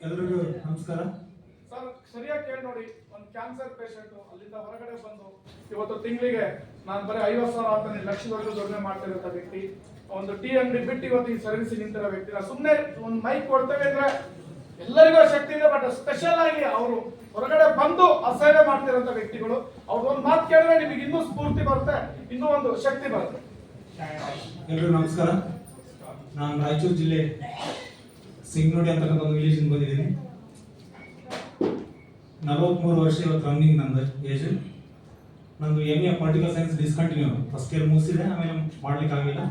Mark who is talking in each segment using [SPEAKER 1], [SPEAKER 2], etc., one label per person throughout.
[SPEAKER 1] ಎಲ್ರಿಗೂ ನಮಸ್ಕಾರ.
[SPEAKER 2] ಸರ್, ಸರಿಯಾಗಿ ಕೇಳಿ ನೋಡಿ, ಒಂದು ಕ್ಯಾನ್ಸರ್ ಪೇಷಂಟ್ ಅಲ್ಲಿಂದ ಹೊರಗಡೆ ಬಂದು ಇವತ್ತು ತಿಂಗಳಿಗೆ ನಾನು ಬರೀ 50,000 ಅಂತ ಲಕ್ಷದವರೆಗೂ ದುಡಿಮೆ ಮಾಡ್ತಿರೋ ವ್ಯಕ್ತಿ, ಒಂದು ಟೀ ಅಂಗಡಿ ಬಿಟ್ಟು ಇವತ್ತು ಈ ಸರ್ವಿಸ್ ನಿಂತಿರೋ ವ್ಯಕ್ತಿ. ನಾವು ಸುಮ್ಮನೆ ಒಂದು ಮೈಕ್ ಕೊಡ್ತೇವೆ ಅಂದ್ರೆ ಎಲ್ಲರಿಗೂ ಶಕ್ತಿ ಇದೆ, ಬಟ್ ಸ್ಪೆಷಲ್ ಆಗಿ ಅವರು ಹೊರಗಡೆ ಬಂದು ಅಸಹ್ಯ ಮಾಡ್ತಿರೋಂಥ ವ್ಯಕ್ತಿಗಳು. ಅವ್ರ ಒಂದು ಮಾತು ಕೇಳಿದ್ರೆ ನಿಮಗೆ ಇನ್ನೂ ಸ್ಫೂರ್ತಿ ಬರುತ್ತೆ, ಇನ್ನೂ ಒಂದು ಶಕ್ತಿ ಬರುತ್ತೆ.
[SPEAKER 1] ಎಲ್ರಿಗೂ ನಮಸ್ಕಾರ. ನಾನು ರಾಯಚೂರು ಜಿಲ್ಲೆ ಸಿಂಗ್ನೋಡಿ ಅಂತಕ್ಕಂಥ ಒಂದು ವಿಲೇಜಿಂದ ಬಂದಿದ್ದೀನಿ. 43 ವರ್ಷ ಇವತ್ತು ರನ್ನಿಂಗ್ ನಂದು ಏಜ್. ನಂದು MA political science discontinue, first year ಮುಗಿಸಿದೆ, ಆಮೇಲೆ ಮಾಡ್ಲಿಕ್ಕೆ ಆಗಿಲ್ಲ.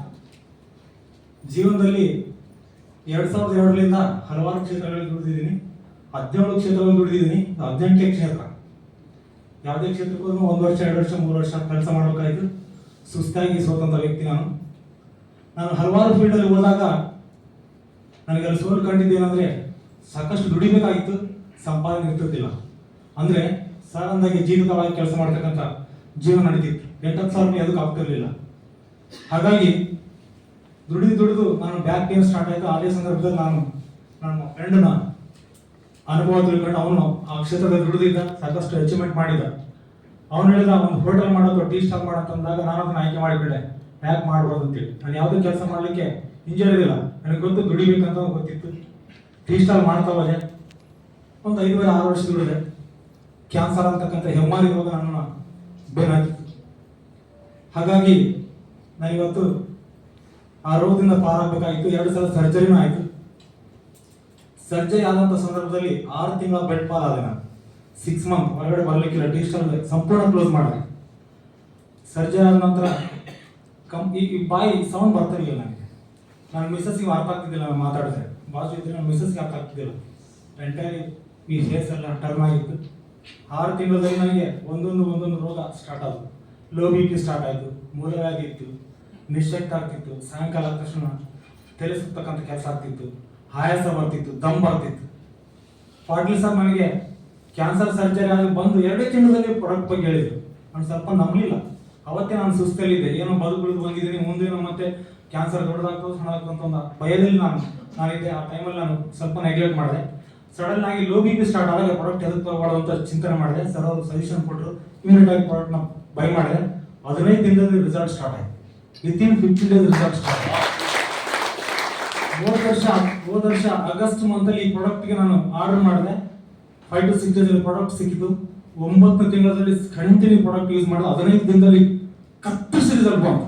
[SPEAKER 1] ಜೀವನದಲ್ಲಿ 2002ರಿಂದ ಹಲವಾರು ಕ್ಷೇತ್ರಗಳಲ್ಲಿ ದುಡಿದಿದ್ದೀನಿ. 17 ಕ್ಷೇತ್ರಗಳಲ್ಲಿ ದುಡಿದಿದ್ದೀನಿ. 18ನೇ ಕ್ಷೇತ್ರ. ಯಾವುದೇ ಕ್ಷೇತ್ರಕ್ಕೂ 1 ವರ್ಷ 2 ವರ್ಷ 3 ವರ್ಷ ಕೆಲಸ ಮಾಡಬೇಕಾಯ್ತು. ಸುಸ್ತಾಗಿ ಸೋತಂಥ ವ್ಯಕ್ತಿ ನಾನು ಹಲವಾರು ಫೀಲ್ಡಲ್ಲಿ ಹೋದಾಗ ನನಗೆ ಅಲ್ಲಿ ಸೋಲು ಕಂಡಿದ್ದೇನೆಂದರೆ ಸಾಕಷ್ಟು ದುಡಿಬೇಕಾಗಿತ್ತು, ಸಂಪಾದನೆ ಇರ್ತಿರ್ತಿಲ್ಲ. ಅಂದರೆ ಸಾಧಾರಣವಾಗಿ ಜೀವಿತವಾಗಿ ಕೆಲಸ ಮಾಡ್ತಕ್ಕಂಥ ಜೀವನ ನಡೀತಿತ್ತು. 8,000 ರೂಪಾಯಿ ಅದಕ್ಕೆ ಆಗ್ತಿರ್ಲಿಲ್ಲ. ಹಾಗಾಗಿ ದುಡಿದು ನಾನು ಬ್ಯಾಕ್ ಪೇನ್ ಸ್ಟಾರ್ಟ್ ಆಯಿತು. ಅದೇ ಸಂದರ್ಭದಲ್ಲಿ ನಾನು ನನ್ನ ಫ್ರೆಂಡ್ನ ಅನುಭವ ತಿಳ್ಕೊಂಡು ಅವನು ಆ ಕ್ಷೇತ್ರದಲ್ಲಿ ದುಡಿದಿದ್ದ, ಸಾಕಷ್ಟು ಅಚೀವ್ಮೆಂಟ್ ಮಾಡಿದ್ದ. ಅವನು ಹೇಳಿದ ಒಂದು ಹೋಟೆಲ್ ಮಾಡೋದು, ಟೀ ಸ್ಟಾಲ್ ಮಾಡೋಂತಂದಾಗ ನಾನು ಅದನ್ನು ಆಯ್ಕೆ ಮಾಡಿಕೊಂಡೆ. ಯಾಕೆ ಮಾಡ್ಬೋದು ಅಂತೇಳಿ. ನಾನು ಯಾವುದೇ ಕೆಲಸ ಮಾಡಲಿಕ್ಕೆ ಹಿಂಜರಿದಿಲ್ಲ. ನನಗೆ ಗೊತ್ತು ದುಡಿಬೇಕಂತ ಗೊತ್ತಿತ್ತು. ಟೀ ಸ್ಟಾಲ್ ಮಾಡ್ತಾ ಹೋದೆ. ಒಂದು 5-6 ವರ್ಷ ದುಡಿದೆ. ಕ್ಯಾನ್ಸರ್ ಅಂತಕ್ಕಂಥ ಹೆಮ್ಮಾರಿ ರೋಗ ನನ್ನನ್ನು ಬೇನಾಗಿತ್ತು. ಹಾಗಾಗಿ ನಾನಿವತ್ತು ಆ ರೋಗದಿಂದ ಪಾರಾಗಬೇಕಾಗಿತ್ತು. 2 ಸಲ ಸರ್ಜರಿನೂ ಆಯಿತು. ಸರ್ಜರಿ ಆದಂಥ ಸಂದರ್ಭದಲ್ಲಿ 6 ತಿಂಗಳ ಬೆಡ್ ಪಾಲಾದೆ. ನಾನು 6 ಮಂತ್ ಹೊರಗಡೆ ಬರಲಿಕ್ಕಿಲ್ಲ. ಟೀ ಸ್ಟಾಲ್ ಸಂಪೂರ್ಣ ಕ್ಲೋಸ್ ಮಾಡಿದೆ. ಸರ್ಜರಿ ಆದ ನಂತರ ಈ ಬಾಯಿ ಸೌಂಡ್ ಬರ್ತಿರಲಿಲ್ಲ ನನಗೆ. ನನ್ನ ಮಿಸ್ಸಸ್ಗೆ ಅರ್ಥ ಆಗ್ತಿದ್ದಿಲ್ಲ. ನಾನು ಮಾತಾಡಿದ್ರೆ ಬಾಜು ಇದ್ದರೆ ನನ್ನ ಮಿಸ್ಸಸ್ಗೆ ಅರ್ಥ ಆಗ್ತಿದ್ದಿಲ್ಲ. ಎಂಟೈರ್ ಈ ಫೇಸ್ ಎಲ್ಲ ಟರ್ನ್ ಆಗಿತ್ತು. 6 ತಿಂಗಳಲ್ಲಿ ನನಗೆ ಒಂದೊಂದು ರೋಗ ಸ್ಟಾರ್ಟ್ ಆದವು. ಲೋ BP ಸ್ಟಾರ್ಟ್ ಆಯಿತು, ಮೂಲವ್ಯಾಧಿ ಇತ್ತು, ನಿಶ್ಶಕ್ತ ಆಗ್ತಿತ್ತು, ಸಾಯಂಕಾಲ ಆದ ತಕ್ಷಣ ತಲೆ ಸುತ್ತಕ್ಕಂಥ ಕೆಲಸ ಆಗ್ತಿತ್ತು, ಆಯಾಸ ಬರ್ತಿತ್ತು, ದಮ್ ಬರ್ತಿತ್ತು. ಪಾಟೀಲ್ ಸರ್ ನನಗೆ ಕ್ಯಾನ್ಸರ್ ಸರ್ಜರಿ ಆಗಿ ಬಂದು 2 ತಿಂಗಳಲ್ಲಿ ಪ್ರಾಡಕ್ಟ್ ಬಗ್ಗೆ ಹೇಳಿದರು. ನಾನು ಸ್ವಲ್ಪ ನಂಬಲಿಲ್ಲ. ಅವತ್ತೇ ನಾನು ಸುಸ್ತಲ್ಲಿದ್ದೆ. ಏನೋ ಬದುಕುಳಿದು ಬಂದಿದ್ದೀನಿ, ಮುಂದೇನೋ ಮತ್ತೆ ಕ್ಯಾನ್ಸರ್ ದೊಡ್ಡದಾಗ್ತದೆ ಸಣ್ಣದಾಗ್ತದೆ ಅಂತ ಒಂದು ಭಯದಲ್ಲಿ ನಾನಿದ್ದೆ. ಆ ಟೈಮಲ್ಲಿ ನಾನು ಸ್ವಲ್ಪ ನೆಗ್ಲೆಕ್ಟ್ ಮಾಡಿದೆ. ಸಡನ್ ಆಗಿ ಲೋ BP ಸ್ಟಾರ್ಟ್ ಆದಾಗ ಪ್ರಾಡಕ್ಟ್ ಎದಕ್ಕೆ ತಗೋಬಾರ್ದು ಅಂತ ಚಿಂತನೆ ಮಾಡಿದೆ. ಸರ್ ಅವರು ಸಜೆಷನ್ ಕೊಟ್ಟರು. ಇಮಿಡಿಯೇಟ್ ಆಗಿ ಪ್ರಾಡಕ್ಟ್ನ ಬೈ ಮಾಡಿದೆ. 15 ದಿನದಲ್ಲಿ ರಿಸಲ್ಟ್ ಸ್ಟಾರ್ಟ್ ಆಯಿತು. ವಿತಿನ್ 15 ಡೇಸ್ ರಿಸಲ್ಟ್ ಸ್ಟಾರ್ಟ್ ಆಯಿತು. ಹೋದ ವರ್ಷ ಆಗಸ್ಟ್ ಮಂತಲ್ಲಿ ಈ ಪ್ರಾಡಕ್ಟ್ಗೆ ನಾನು ಆರ್ಡರ್ ಮಾಡಿದೆ. 5 to 6 ಡೇಸ್ ಪ್ರಾಡಕ್ಟ್ ಸಿಕ್ಕಿತು. 9 ತಿಂಗಳಲ್ಲಿ ಕಂಟಿನ್ಯೂ ಪ್ರಾಡಕ್ಟ್ ಯೂಸ್ ಮಾಡಿದೆ. 15 ದಿನದಲ್ಲಿ ಕತ್ತರಿಸಿ ರಿಸಲ್ಟ್ ಬಂತು.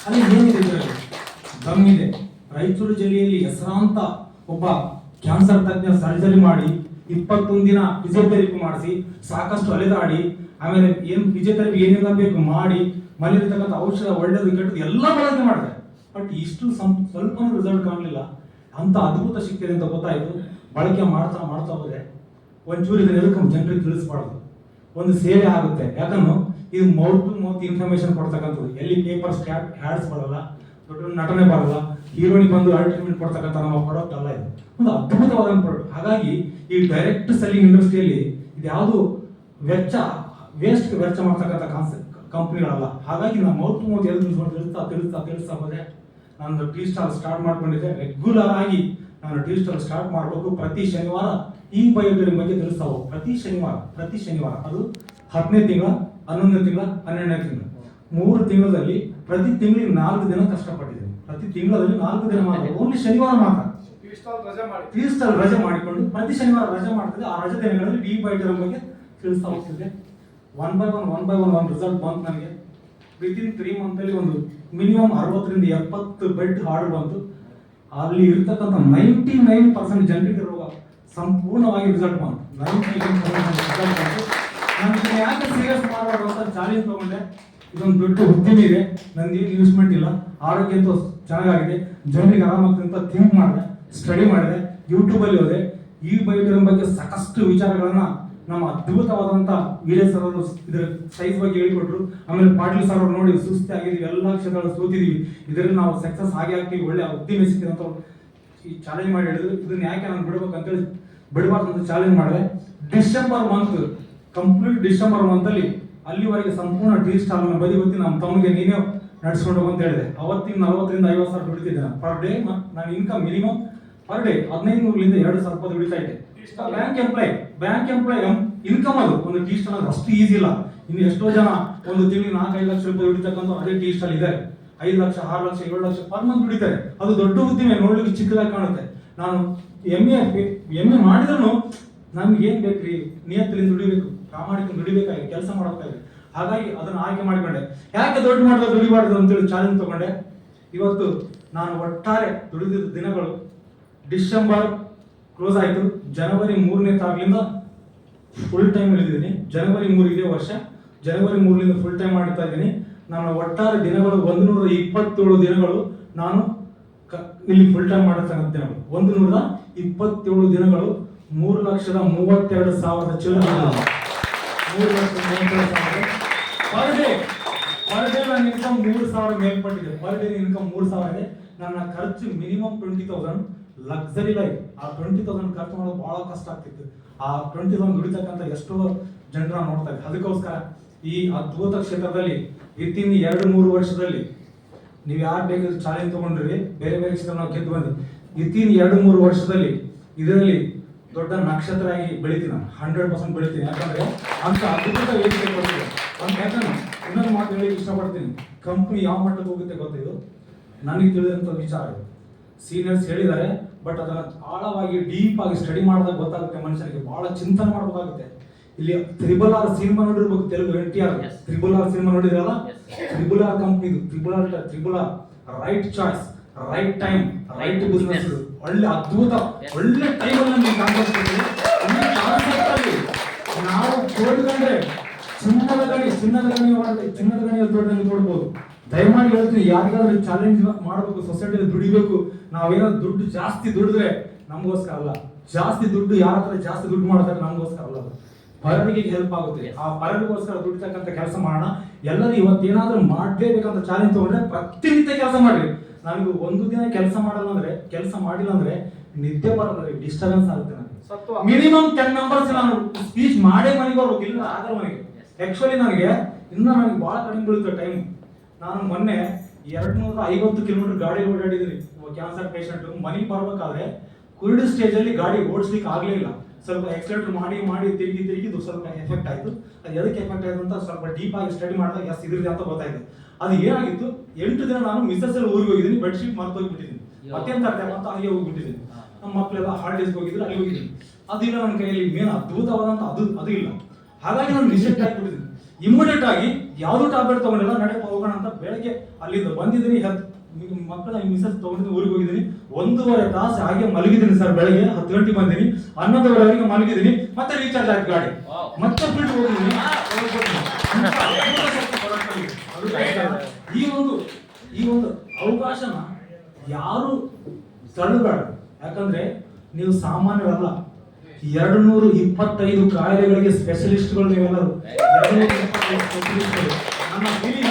[SPEAKER 1] ಅಲ್ಲಿ ಏನಿದೆ ಇದರಲ್ಲಿ? ದಮ್ಮಿದೆ. ರಾಯಚೂರು ಜಿಲ್ಲೆಯಲ್ಲಿ ಹೆಸರಾಂತ ಒಬ್ಬ ಕ್ಯಾನ್ಸರ್ ತಜ್ಞ ಸರ್ಜರಿ ಮಾಡಿ 21 ದಿನ ಫಿಸಿಯೋಥೆರಪಿ ಮಾಡಿಸಿ ಸಾಕಷ್ಟು ಅಲೆದಾಡಿ, ಆಮೇಲೆ ಏನು ಫಿಸಿಯೋಥೆರಪಿ ಏನೆಲ್ಲ ಬೇಕು ಮಾಡಿ, ಮನೆಯಲ್ಲಿರ್ತಕ್ಕಂಥ ಔಷಧ ಒಳ್ಳೆಯದು ಕೆಟ್ಟದ್ದು ಎಲ್ಲ ಬಳಕೆ ಮಾಡಿದೆ. ಬಟ್ ಇಷ್ಟು ಸ್ವಲ್ಪ ರಿಸಲ್ಟ್ ಕಾಣಲಿಲ್ಲ. ಅಂತ ಅದ್ಭುತ ಸಿಕ್ಕಿದೆ ಅಂತ ಗೊತ್ತಾಯಿತು. ಬಳಕೆ ಮಾಡ್ತಾ ಹೋದರೆ ಒಂಚೂರು ಇದನ್ನ ಎದಕ್ಕೆ ಜನರಿಗೆ ತಿಳಿಸ್ಬಾರ್ದು. ಒಂದು ಸೇವೆ ಆಗುತ್ತೆ. ಯಾಕಂದ್ರೆ ಇದು ಮೌತ್ ಟು ಮೌತ್ ಇನ್ಫಾರ್ಮೇಶನ್ ಕೊಡ್ತಕ್ಕಂಥದ್ದು. ಎಲ್ಲಿ ಪೇಪರ್ಸ್ ಹ್ಯಾಡ್ಸ್ ಬರಲ್ಲ, ದೊಡ್ಡ ನಟನೆ ಬರಲ್ಲ, ಹೀರೋನಿ ಬಂದು ಅಡ್ವರ್ಟೈಸ್ಮೆಂಟ್ ಕೊಡ್ತಕ್ಕಂಥ ನಮ್ಮ ಪ್ರಾಡಕ್ಟ್ ಅಲ್ಲ. ಇದು ಒಂದು ಅದ್ಭುತವಾದ ಪ್ರಾಡಕ್ಟ್. ಹಾಗಾಗಿ ಈ ಡೈರೆಕ್ಟ್ ಸೆಲ್ಲಿಂಗ್ ಇಂಡಸ್ಟ್ರಿಯಲ್ಲಿ ಇದು ಯಾವುದು ವೇಸ್ಟ್ ವೆಚ್ಚ ಮಾಡ್ತಕ್ಕಂಥ ಕಂಪ್ನಿಗಳಲ್ಲ. ಹಾಗಾಗಿ ನಾವು ಮೌತ್ ಟು ಮೌತ್ ತಿಳಿಸ್ತಾ ಹೋದೆ. ನಾನು ಟೀ ಸ್ಟಾಲ್ ಸ್ಟಾರ್ಟ್ ಮಾಡ್ಕೊಂಡಿದ್ದೆ. ರೆಗ್ಯುಲರ್ ಆಗಿ ನಾನು ಟೀ ಸ್ಟಾಲ್ ಸ್ಟಾರ್ಟ್ ಮಾಡಬೇಕು. ಪ್ರತಿ ಶನಿವಾರ ಈ ಬಯೋಟರಿ ಬಗ್ಗೆ ತಿಳಿಸ್ತಾ ಹೋಗು. ಪ್ರತಿ ಶನಿವಾರ ಅದು 10ನೇ ತಿಂಗಳ, 11ನೇ ತಿಂಗಳ, 12ನೇ ತಿಂಗಳ, 3 ತಿಂಗಳಲ್ಲಿ ಪ್ರತಿ ತಿಂಗಳಿಗೆ 4 ದಿನ ಕಷ್ಟಪಟ್ಟಿದ್ದೇನೆ. ಪ್ರತಿ ತಿಂಗಳಲ್ಲಿ 4 ದಿನ ಮಾತ್ರ, ಓನ್ಲಿ ಶನಿವಾರ ಮಾತ್ರ ಟೀ ಸ್ಟಾಲ್ ರಜೆ ಮಾಡಿಕೊಂಡು ಪ್ರತಿ ಶನಿವಾರ ರಜೆ ಮಾಡ್ತಿದ್ದೆ. ಆ ರಜೆ ದಿನಗಳಲ್ಲಿ ಈ ಬಯೋಟರಿ ಬಗ್ಗೆ ತಿಳಿಸ್ತಾ ಹೋಗ್ತಿದ್ದೆ. ಒನ್ ಬೈ ಒನ್ ರಿಸಲ್ಟ್ ಬಂತು ನನಗೆ. ವಿತಿನ್ 3 ಮಂತಲ್ಲಿ ಒಂದು ಮಿನಿಮಮ್ 60ರಿಂದ 70 ಬೆಡ್ ಆರ್ಡರ್ ಬಂತು. ಅಲ್ಲಿ ಇರ್ತಕ್ಕಂಥ 99% ಜನರಿಗೆ ರೋಗ ಸಂಪೂರ್ಣವಾಗಿ ರಿಸಲ್ಟ್ ಬಂತು. 99% ರಿಸಲ್ಟ್ ಬಂತು. ನಾನು ಯಾಕೆ ಸೀರಿಯಸ್ ಮಾಡಬಾರ್ದು ಅಂತ ಚಾಲೆಂಜ್ ತಗೊಂಡೆ. ಇದೊಂದು ದೊಡ್ಡ ಉದ್ಯಮ ಇದೆ, ನನಗೇನು ಇನ್ವೆಸ್ಟ್ಮೆಂಟ್ ಇಲ್ಲ, ಆರೋಗ್ಯ ಅಂತೂ ಚೆನ್ನಾಗಿದೆ, ಜನರಿಗೆ ಆರಾಮಾಗ್ತದೆ ಅಂತ ಥಿಂಕ್ ಮಾಡಿದೆ, ಸ್ಟಡಿ ಮಾಡಿದೆ, ಯೂಟ್ಯೂಬಲ್ಲಿ ಹೋದೆ. ಈ ಬಯೋಟರಿ ಬಗ್ಗೆ ಸಾಕಷ್ಟು ವಿಚಾರಗಳನ್ನ ನಮ್ಮ ಅದ್ಭುತವಾದಂಥ ವೀರೇಶ್ ಸರ್ ಅವರು ಇದರ ಸೈಜ್ ಬಗ್ಗೆ ಹೇಳಿಕೊಟ್ರು. ಆಮೇಲೆ ಪಾಟೀಲ್ ಸರ್ ಅವರು ನೋಡಿ ಸುಸ್ತಿ ಆಗಿದ್ದೀವಿ, ಎಲ್ಲ ಕ್ಷೇತ್ರಗಳು ಸೋತಿದ್ದೀವಿ, ಇದರಲ್ಲಿ ನಾವು ಸಕ್ಸಸ್ ಆಗ್ತೀವಿ, ಒಳ್ಳೆ ಉದ್ಯಮ ಸಿಕ್ಕಿದೆ ಅಂತ ಈ ಚಾಲೆಂಜ್ ಮಾಡಿ ಹೇಳಿದ್ರು. ಇದನ್ನ ಯಾಕೆ ನಾನು ಬಿಡಬೇಕಂತೇಳಿ ಬಿಡಬಾರ್ದು ಅಂತ ಚಾಲೆಂಜ್ ಮಾಡಿದೆ. ಡಿಸೆಂಬರ್ ಮಂತಲ್ಲಿ ಅಲ್ಲಿವರೆಗೆ ಸಂಪೂರ್ಣ ಟೀ ಸ್ಟಾಲ್ ಬದಿ ಗೊತ್ತಿ ನಮ್ಮ ತಮ್ಮಗೆ ನೀನೇ ನಡ್ಸ್ಕೊಂಡು ಹೋಗು ಅಂತ ಹೇಳಿದೆ. ಅವತ್ತಿನ 40ರಿಂದ 50 ಸಾವಿರ ದುಡಿತಿದ್ದೆ ಪರ್ ಡೇ. ನಾನು ಇನ್ಕಮ್ ಮಿನಿಮಮ್ ಪರ್ ಡೇ 1500ರಿಂದ 2000 ರೂಪಾಯಿ ದುಡಿತಾ ಇದೆ. ಬ್ಯಾಂಕ್ ಎಂಪ್ಲಾಯ್ ಇನ್ಕಮ್ ಅದು ಒಂದು ಟೀ ಸ್ಟಾಲ್ ಅದು ಅಷ್ಟು ಈಸಿ ಇಲ್ಲ. ಇನ್ನು ಎಷ್ಟೋ ಜನ ಒಂದು ತಿಂಗಳಿಗೆ 4-5 ಲಕ್ಷ ರೂಪಾಯಿ ದುಡಿತಕ್ಕಂಥ ಅದೇ ಟೀ ಸ್ಟಾಲ್ ಇದ್ದಾರೆ. 5 ಲಕ್ಷ 6 ಲಕ್ಷ 7 ಲಕ್ಷ ಪರ್ ಮಂತ್ ದುಡಿತಾರೆ. ಅದು ದೊಡ್ಡ ಉದ್ದಿಮೆ, ನೋಡ್ಲಿಕ್ಕೆ ಚಿಕ್ಕದಾಗಿ ಕಾಣುತ್ತೆ. ನಾನು ಎಮ್ಮೆ ಮಾಡಿದ್ರು ನಮ್ಗೆ ಏನ್ ಬೇಕ್ರಿ, ನಿಯತ್ತಿನಿಂದ ದುಡಿಬೇಕು, ಪ್ರಾಮಾಣಿಕ ದುಡಿಬೇಕಾಗಿ ಕೆಲಸ ಮಾಡಬೇಕಾಗಿ. ಹಾಗಾಗಿ ಅದನ್ನ ಆಯ್ಕೆ ಮಾಡಿಕೊಂಡೆ. ಯಾಕೆ ದೊಡ್ಡ ಮಾಡಿದ್ರೆ ದುಡಿಬಾರ್ದು ಅಂತೇಳಿ ಚಾಲೆಂಜ್ ತಗೊಂಡೆ. ಇವತ್ತು ನಾನು ಒಟ್ಟಾರೆ ದುಡಿದಿದ್ದ ದಿನಗಳು ಡಿಸೆಂಬರ್ ಕ್ಲೋಸ್ ಆಯಿತು, ಜನವರಿ 3ನೇ ತಾರೀಕಿನಿಂದ ಫುಲ್ ಟೈಮ್ ಇಳಿದಿದ್ದೀನಿ. ಜನವರಿ 3 ಇದೇ ವರ್ಷ, ಜನವರಿ 3ರಿಂದ ಫುಲ್ ಟೈಮ್ ಮಾಡ್ತಾ ಇದ್ದೀನಿ. ನನ್ನ ಒಟ್ಟಾರೆ ದಿನಗಳು 127 ದಿನಗಳು ನಾನು ಇಲ್ಲಿ ಫುಲ್ ಟೈಮ್ ಮಾಡತಕ್ಕಂಥ ದಿನಗಳು 127 ದಿನಗಳು. 3,32,000 ಚಿಲ್ಲರೆ, 3,32,000 ಪರ್ ಡೇ ನನ್ನ ಇನ್ಕಮ್ 3,000 ಮೇಲ್ಪಟ್ಟಿದೆ. ಪರ್ ಡೇ ಇನ್ಕಮ್ 3,000 ಇದೆ. ನನ್ನ ಖರ್ಚು ಮಿನಿಮಮ್ 20,000. Luxury life. ಆ 20,000 ಖರ್ಚು ಮಾಡೋದು ಬಹಳ ಕಷ್ಟ ಆಗ್ತಿತ್ತು. ಆ 20,000 ದುಡಿತಕ್ಕಂಥ ಎಷ್ಟೋ ಜನರ ನೋಡ್ತಾ ಇದ್ದೆ. ಅದಕ್ಕೋಸ್ಕರ ಈ ಅದ್ಭುತ ಕ್ಷೇತ್ರದಲ್ಲಿ ವಿತಿನ್ 2-3 ವರ್ಷದಲ್ಲಿ ನೀವು ಯಾರು ಬೇಕಾದ್ರೂ ಚಾಲೆಂಜ್ ತಗೊಂಡ್ರಿ, ಬೇರೆ ಬೇರೆ ಕ್ಷೇತ್ರ ನಾವು ಗೆದ್ದು ಬಂದ್ವಿ. ವಿತಿನ್ 2-3 ವರ್ಷದಲ್ಲಿ ಇದರಲ್ಲಿ ದೊಡ್ಡ ನಕ್ಷತ್ರ ಆಗಿ ಬೆಳಿತೀನಿ ನಾನು. 100% ಬೆಳಿತೀನಿ. ಯಾಕಂದ್ರೆ ಅಂತ ಅದ್ಭುತ ವೇದಿಕೆ ಕೊಡ್ತೀನಿ. ಯಾಕಂದ್ರೆ ಇನ್ನೊಂದು ಮಾತು ಹೇಳಿ ಇಷ್ಟಪಡ್ತೀನಿ. ಕಂಪ್ನಿ ಯಾವ ಮಟ್ಟಕ್ಕೆ ಹೋಗುತ್ತೆ ಗೊತ್ತಿದ್ದು ನನಗೆ ತಿಳಿದಂಥ ವಿಚಾರ. ಸೀನಿಯರ್ಸ್ ಹೇಳಿದ್ದಾರೆ, ಬಟ್ ಅದನ್ನ ಆಳವಾಗಿ ಡೀಪ್ ಆಗಿ ಸ್ಟಡಿ ಮಾಡಿದಾಗ ಗೊತ್ತಾಗುತ್ತೆ. ಮನುಷ್ಯನಿಗೆ ಬಹಳ ಚಿಂತನೆ ಮಾಡಬೇಕಾಗುತ್ತೆ. ಇಲ್ಲಿ RRR ಸಿನಿಮಾ ನೋಡಿರ್ಬೇಕು, ತೆಲುಗು NTR RRR ಸಿನಿಮಾ ನೋಡಿದ್ರಲ್ಲ. RRR company, RRR right choice, right time, right business. ಒಳ್ಳೆ ಅದ್ಭುತ, ಒಳ್ಳೆ ಟೈಮ್ ಅಲ್ಲಿ ನಮಗೆ ಕಾಣಿಸ್ತಿದೆ. ನಾವು ತೋಡ್ಕೊಂಡ್ರೆ ಚಿನ್ನದ ಗಣಿಯಲ್ಲಿ ತೋಡ್ದಂಗೆ ತೋಡ್ಬೋದು. ದಯಮಾಡಿ ಹೇಳ್ತೀನಿ, ಯಾರಿಗಾದ್ರೂ ಚಾಲೆಂಜ್ ಮಾಡಬೇಕು, ಸೊಸೈಟಿಯಲ್ಲಿ ದುಡಿಬೇಕು. ನಾವೇನಾದ್ರು ದುಡ್ಡು ಜಾಸ್ತಿ ದುಡಿದ್ರೆ ನಮಗೋಸ್ಕರ ಅಲ್ಲ, ಜಾಸ್ತಿ ದುಡ್ಡು ಯಾರ ಹತ್ರ ಜಾಸ್ತಿ ದುಡ್ಡು ಮಾಡ್ತಾರೆ ನಮಗೋಸ್ಕರ ಅಲ್ಲ, ಪರರಿಗೆ ಹೆಲ್ಪ್ ಆಗುತ್ತೆ. ಆ ಪರರಿಗೋಸ್ಕರ ದುಡಿತಕ್ಕಂಥ ಕೆಲಸ ಮಾಡೋಣ. ಎಲ್ಲರೂ ಇವತ್ತೇನಾದ್ರೂ ಮಾಡಲೇಬೇಕಂತ ಚಾಲೆಂಜ್ ತಗೊಂಡ್ರೆ ಪ್ರತಿನಿತ್ಯ ಕೆಲಸ ಮಾಡ್ರಿ. ನನಗೆ ಒಂದು ದಿನ ಕೆಲಸ ಮಾಡಿಲ್ಲ ಅಂದ್ರೆ ನಿದ್ದೆ ಬರಲ್ಲ, ಡಿಸ್ಟರ್ಬೆನ್ಸ್ ಆಗುತ್ತೆ. ನನಗೆ ಮಿನಿಮಮ್ 10 ನಂಬರ್ಸ್ ನಾನು ಸ್ಪೀಚ್ ಮಾಡೇ ಮನೆಗೆ ಬರ್ಬೇಕು, ಇಲ್ಲ ಆಗಲ್ಲ ಮನೆಗೆ. ಆಕ್ಚುಲಿ ನನಗೆ ಬಹಳ ಕಡಿಮೆ ಬೀಳುತ್ತೆ ಟೈಮ್. ನಾನು ಮೊನ್ನೆ 250 ಕಿಲೋಮೀಟರ್ ಗಾಡಿ ಓಡಾಡಿದ್ದೀನಿ. ಕ್ಯಾನ್ಸರ್ ಪೇಷಂಟ್ ಮನೆಗೆ ಬರ್ಬೇಕಾದ್ರೆ ಕುರುಡು ಸ್ಟೇಜ್ ಅಲ್ಲಿ ಗಾಡಿ ಓಡಿಸ್ಲಿಕ್ಕೆ ಆಗ್ಲೇ ಇಲ್ಲ. ಸ್ವಲ್ಪ ಎಕ್ಸಲೇಟರ್ ಮಾಡಿ ತಿರುಗಿ ಸ್ವಲ್ಪ ಎಫೆಕ್ಟ್ ಆಯ್ತು. ಅದು ಎದಕ್ಕೆ ಎಫೆಕ್ಟ್ ಆಯ್ತು ಅಂತ ಸ್ವಲ್ಪ ಡೀಪ್ ಆಗಿ ಸ್ಟಡಿ ಮಾಡಿದಾಗ ಎಸ್ ಇದ್ರದ್ದು ಅಂತ ಗೊತ್ತಾಯ್ತು. ಅದು ಏನಾಗಿತ್ತು, 8 ದಿನ ನಾನು ಮಿಸ್ಸಸ್ ಅಲ್ಲಿ ಊರಿಗೆ ಹೋಗಿದ್ದೀನಿ, ಬೆಡ್ಶೀಟ್ ಮರ್ತು ಹೋಗ್ಬಿಟ್ಟಿದ್ದೀನಿ. ಮತ್ತೇನ್ ತರ್ತೇವೆ ಅಂತ ಅಲ್ಲಿಗೆ ಹೋಗ್ಬಿಟ್ಟಿದ್ದೀನಿ. ನಮ್ಮ ಮಕ್ಕಳೆಲ್ಲ ಹಾಲಿಡೇಸ್ಗೆ ಹೋಗಿದ್ರು, ಅಲ್ಲಿ ಹೋಗಿದ್ದೀನಿ. ಅದಿಲ್ಲ ನನ್ನ ಕೈಯಲ್ಲಿ, ಮೇನ್ ಅದ್ಭುತವಾದಂತ ಅದು ಇಲ್ಲ. ಹಾಗಾಗಿ ನಾನು ರಿಜೆಕ್ಟ್ ಆಗಿಬಿಟ್ಟಿದ್ದೀನಿ. ಇಮಿಡಿಯೇಟ್ ಆಗಿ ಯಾವ್ದು ಟ್ಯಾಬ್ಲೆಟ್ ತಗೊಂಡಿಲ್ಲ, ನಡೆಯಪ್ಪ ಹೋಗೋಣ ಅಂತ ಬೆಳಗ್ಗೆ ಅಲ್ಲಿಂದ ಬಂದಿದ್ದೀನಿ. ಮಕ್ಕಳ ಮಿಸಸ್ ತಗೊಂಡಿದ್ದು ಊರಿಗೆ ಹೋಗಿದ್ದೀನಿ. 1.5 ತಾಸು ಹಾಗೆ ಮಲಗಿದ್ದೀನಿ ಸರ್. ಬೆಳಗ್ಗೆ 10 ಗಂಟೆಗೆ ಬಂದಿನಿ, 11:30ವರೆಗೆ ಮಲಗಿದ್ದೀನಿ. ಮತ್ತೆ ರೀಚಾರ್ಜ್ ಆಯ್ತು ಗಾಡಿ, ಮತ್ತೆ ಬಿಟ್ಟು ಹೋಗಿದ್ದೀನಿ. ಈ ಒಂದು ಅವಕಾಶನ ಯಾರು ತಳ್ಳಬೇಡ. ಯಾಕಂದ್ರೆ ನೀವು ಸಾಮಾನ್ಯರಲ್ಲ. 225 ಕಾಯಿಲೆಗಳಿಗೆ ಸ್ಪೆಷಲಿಸ್ಟ್ಗಳು ನೀವೆಲ್ಲರೂ. 225 ಸ್ಪೆಷಲಿಸ್ಟ್ಗಳು. ನನ್ನ ಫೀಲಿಂಗ್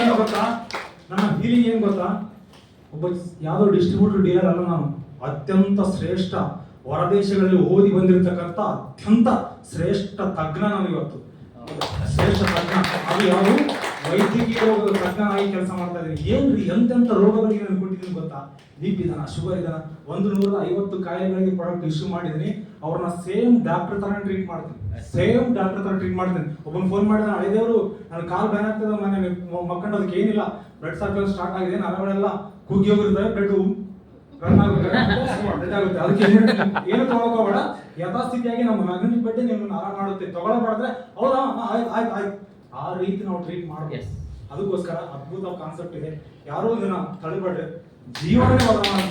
[SPEAKER 1] ಏನ್ ಗೊತ್ತಾ, ಒಬ್ಬ ಯಾವುದೋ ಡಿಸ್ಟ್ರಿಬ್ಯೂಟರ್ ಡೀಲರ್ ಅಲ್ಲ ನಾನು. ಅತ್ಯಂತ ಶ್ರೇಷ್ಠ ಹೊರದೇಶಗಳಲ್ಲಿ ಓದಿ ಬಂದಿರತಕ್ಕಂಥ ಅತ್ಯಂತ ಶ್ರೇಷ್ಠ ತಜ್ಞ ನಾನು ಇವತ್ತು. ಶ್ರೇಷ್ಠ ತಜ್ಞ. ಅದು ಯಾರು ವೈದ್ಯಕೀಯ ರೋಗದ ತಜ್ಞನಾಗಿ ಕೆಲಸ ಮಾಡ್ತಾ ಇದ್ದೀನಿ. ಏನ್ರಿ ಎಂತೆಂಥ ರೋಗಗಳಿಗೆ ನಾನು ಕೊಟ್ಟಿದ್ದೀನಿ ಗೊತ್ತಾ. BP ಇದಾನ, ಶುಗರ್ ಇದಾನ, 150 ಕಾಯಿಲೆಗಳಿಗೆ ಪ್ರಾಡಕ್ಟ್ ಇಶ್ಯೂ ಮಾಡಿದ್ದೀನಿ. ಅವ್ರನ್ನ ಸೇಮ್ ಡಾಕ್ಟರ್ ತರ ಟ್ರೀಟ್ ಮಾಡ್ತೀನಿ. ಒಬ್ಬನ ಫೋನ್ ಮಾಡಿದ, ಹಳೆದೇವರು ನನ್ನ ಕಾಲ್ ಬ್ಯಾನ್ ಆಗ್ತದೆ, ಮನೆ ಮಕ್ಕಂಡು ಅದಕ್ಕೆ ಏನಿಲ್ಲ, ಬ್ಲಡ್ ಸರ್ಕಲ್ ಸ್ಟಾರ್ಟ್ ಆಗಿದೆ, ನರಗಳೆಲ್ಲ ಕುಗ್ಗಿ ಹೋಗಿರ್ತವೆ, ಬ್ಲಡ್ ರನ್ ಆಗುತ್ತೆ, ಅದಕ್ಕೆ ಏನು ತಗೊಳಕೋಬೇಡ, ಯಥಾಸ್ಥಿತಿಯಾಗಿ ನಮ್ಮ ಮ್ಯಾಗ್ನೆಟಿಕ್ ಬೆಡ್ ನಿಮ್ಮನ್ನು ಆರಾಮ್ ಮಾಡುತ್ತೆ, ತಗೊಳಬಾರ್ದ್ರೆ ಹೌದಾ ಆಯ್ತು ಆ ರೀತಿ ನಾವು ಟ್ರೀಟ್ ಮಾಡ್ಬೇಕು. ಅದಕ್ಕೋಸ್ಕರ ಅದ್ಭುತ ಕಾನ್ಸೆಪ್ಟ್ ಇದೆ. ಯಾರೋ ಇದನ್ನ ತಳಿಬೇಡ್ರಿ, ಜೀವನವೇ ಬದಲಾವಣೆ.